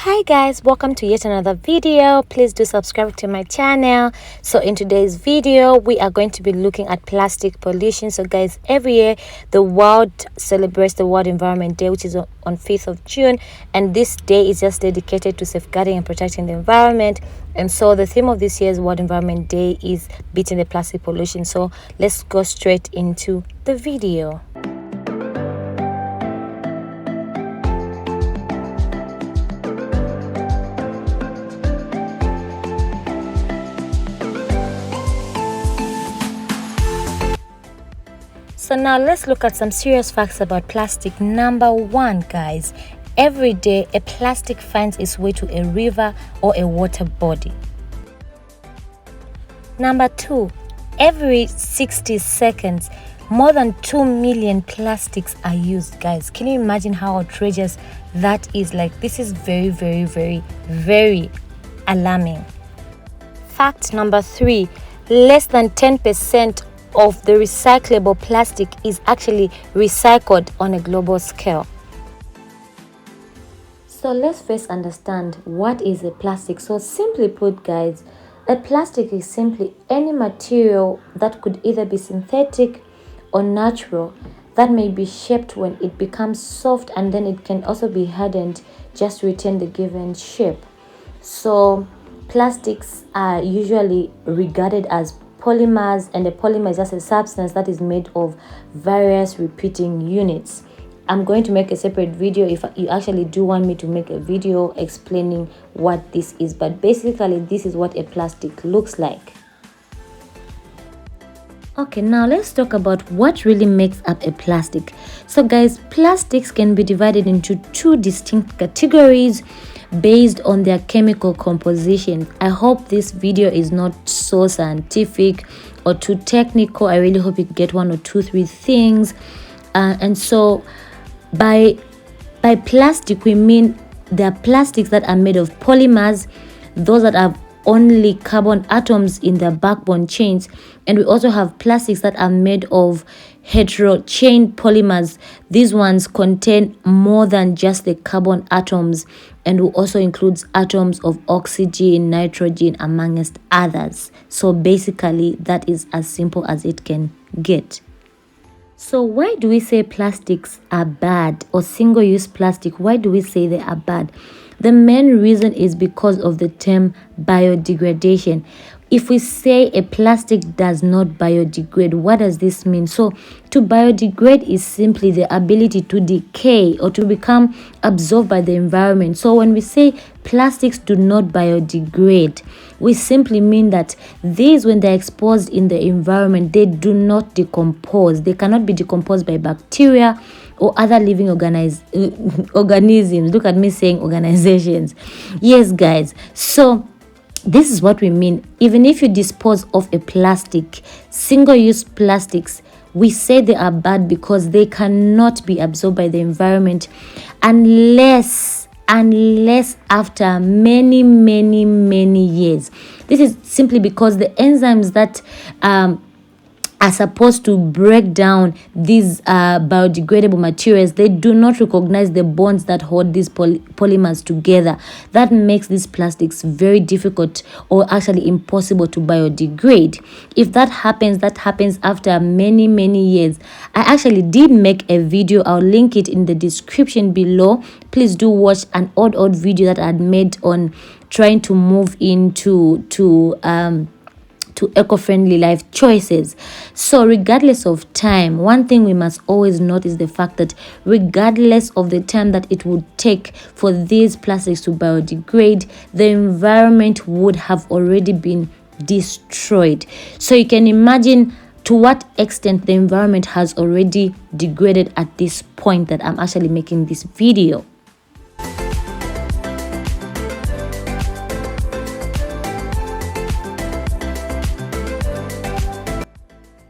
Hi guys, welcome to yet another video. Please do subscribe to my channel. So in today's video we are going to be looking at plastic pollution. So guys, every year the world celebrates the World Environment Day, which is on 5th of June, and this day is just dedicated to safeguarding and protecting the environment. And so the theme of this year's World Environment Day is beating the plastic pollution. So let's go straight into the video. So now let's look at some serious facts about plastic. Number one, guys, every day a plastic finds its way to a river or a water body. Number two, every 60 seconds more than 2 million plastics are used. Guys, can you imagine how outrageous that is? Like, this is very alarming. Fact number three, less than 10% of the recyclable plastic is actually recycled on a global scale. So let's first understand what is a plastic. So simply put, guys, a plastic is simply any material that could either be synthetic or natural that may be shaped when it becomes soft, and then it can also be hardened just to retain the given shape. So plastics are usually regarded as polymers, and a polymer is just a substance that is made of various repeating units. I'm going to make a separate video if you actually do want me to make a video explaining what this is, but basically this is what a plastic looks like. Okay, now let's talk about what really makes up a plastic. So guys, plastics can be divided into two distinct categories based on their chemical composition. I hope this video is not so scientific or too technical. I really hope you get one or two, three things. And so by plastic, we mean there are plastics that are made of polymers, those that have only carbon atoms in their backbone chains, and we also have plastics that are made of heterochain polymers. These ones contain more than just the carbon atoms, and will also includes atoms of oxygen, nitrogen, amongst others. So basically that is as simple as it can get. So why do we say plastics are bad, or single-use plastic, why do we say they are bad? The main reason is because of the term biodegradation. If we say a plastic does not biodegrade, what does this mean? So to biodegrade is simply the ability to decay or to become absorbed by the environment. So when we say plastics do not biodegrade, we simply mean that these, when they're exposed in the environment, they do not decompose. They cannot be decomposed by bacteria or other living organisms. Look at me saying organizations. Yes, guys. So this is what we mean. Even if you dispose of a plastic, single-use plastics, we say they are bad because they cannot be absorbed by the environment unless after many years. This is simply because the enzymes that are supposed to break down these biodegradable materials, they do not recognize the bonds that hold these polymers together. That makes these plastics very difficult, or actually impossible, to biodegrade. If that happens after many years. I actually did make a video. I'll link it in the description below. Please do watch an old video that I had made on trying to move into eco-friendly life choices. So regardless of time, one thing we must always note is the fact that regardless of the time that it would take for these plastics to biodegrade, the environment would have already been destroyed. So you can imagine to what extent the environment has already degraded at this point that I'm actually making this video.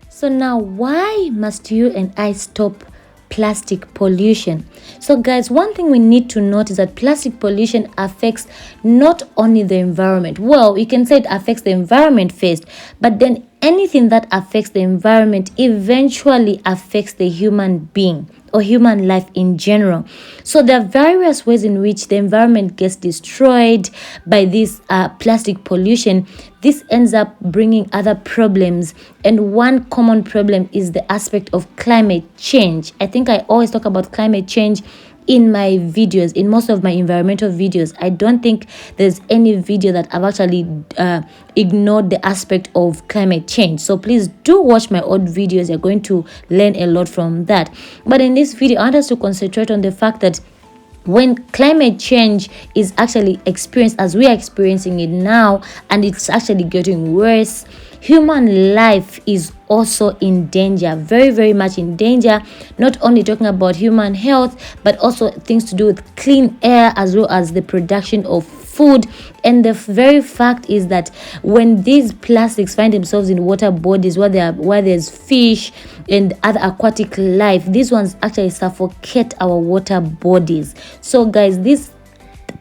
So now, why must you and I stop plastic pollution? So guys, one thing we need to note is that plastic pollution affects not only the environment. Well, you can say it affects the environment first, but then anything that affects the environment eventually affects the human being. or human life in general. So there are various ways in which the environment gets destroyed by this plastic pollution. This ends up bringing other problems, and one common problem is the aspect of climate change. I think I always talk about climate change in my videos, in most of my environmental videos. I don't think there's any video that I've actually ignored the aspect of climate change. So please do watch my old videos. You're going to learn a lot from that. But in this video, I want us to concentrate on the fact that when climate change is actually experienced as we are experiencing it now, and it's actually getting worse, human life is also in danger, very, very much in danger. Not only talking about human health, but also things to do with clean air, as well as the production of food. And the very fact is that when these plastics find themselves in water bodies where there's fish and other aquatic life, these ones actually suffocate our water bodies. So guys, this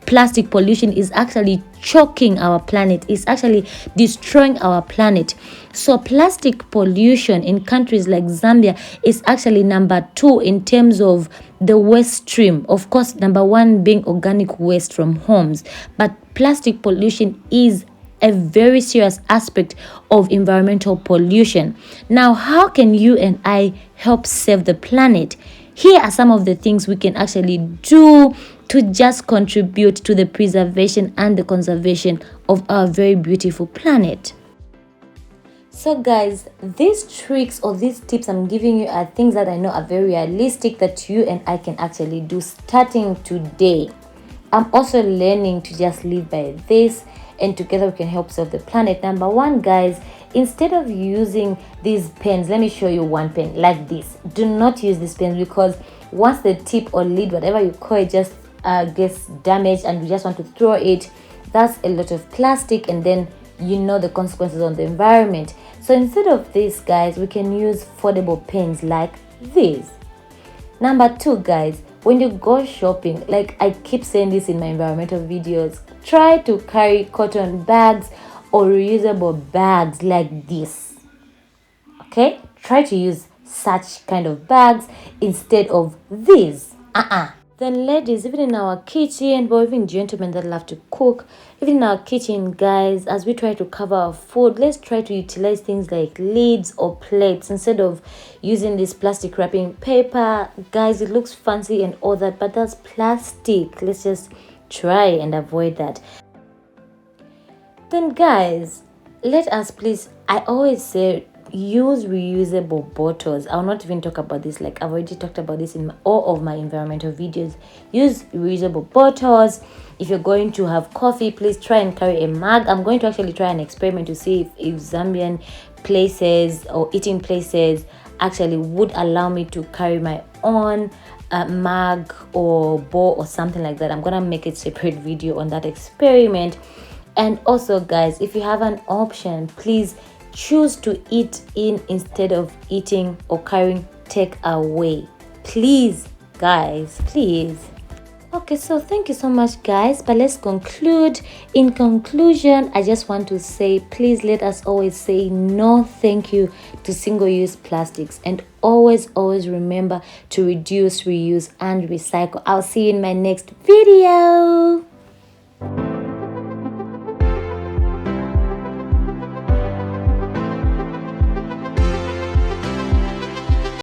plastic pollution is actually choking our planet, is actually destroying our planet. So plastic pollution in countries like Zambia is actually number 2 in terms of the waste stream. Of course, number 1 being organic waste from homes, but plastic pollution is a very serious aspect of environmental pollution. Now, how can you and I help save the planet? Here are some of the things we can actually do to just contribute to the preservation and the conservation of our very beautiful planet. So guys, these tricks or these tips I'm giving you are things that I know are very realistic that you and I can actually do starting today. I'm also learning to just live by this, and together we can help save the planet. Number 1, guys, instead of using these pens, let me show you one pen like this. Do not use this pen, because once the tip or lid, whatever you call it, just gets damaged and we just want to throw it, that's a lot of plastic, and then you know the consequences on the environment. So instead of this, guys, we can use foldable pens like this. Number 2, guys, when you go shopping, like I keep saying this in my environmental videos, try to carry cotton bags or reusable bags like this. Okay, try to use such kind of bags instead of these. Then ladies, even in our kitchen, but even gentlemen that love to cook, even in our kitchen, guys, as we try to cover our food, let's try to utilize things like lids or plates instead of using this plastic wrapping paper. Guys, it looks fancy and all that, but that's plastic. Let's just try and avoid that. Then guys, let us please, I always say, use reusable bottles. I'll not even talk about this, like I've already talked about this in all of my environmental videos. Use reusable bottles. If you're going to have coffee, please try and carry a mug. I'm going to actually try an experiment to see if Zambian places or eating places actually would allow me to carry my own mug or bowl or something like that. I'm gonna make a separate video on that experiment. And also guys, if you have an option, please choose to eat in instead of eating or carrying take away. Please guys, please. Okay, so thank you so much guys, but let's conclude. In conclusion, I just want to say, please let us always say no thank you to single-use plastics, and always remember to reduce, reuse and recycle. I'll see you in my next video.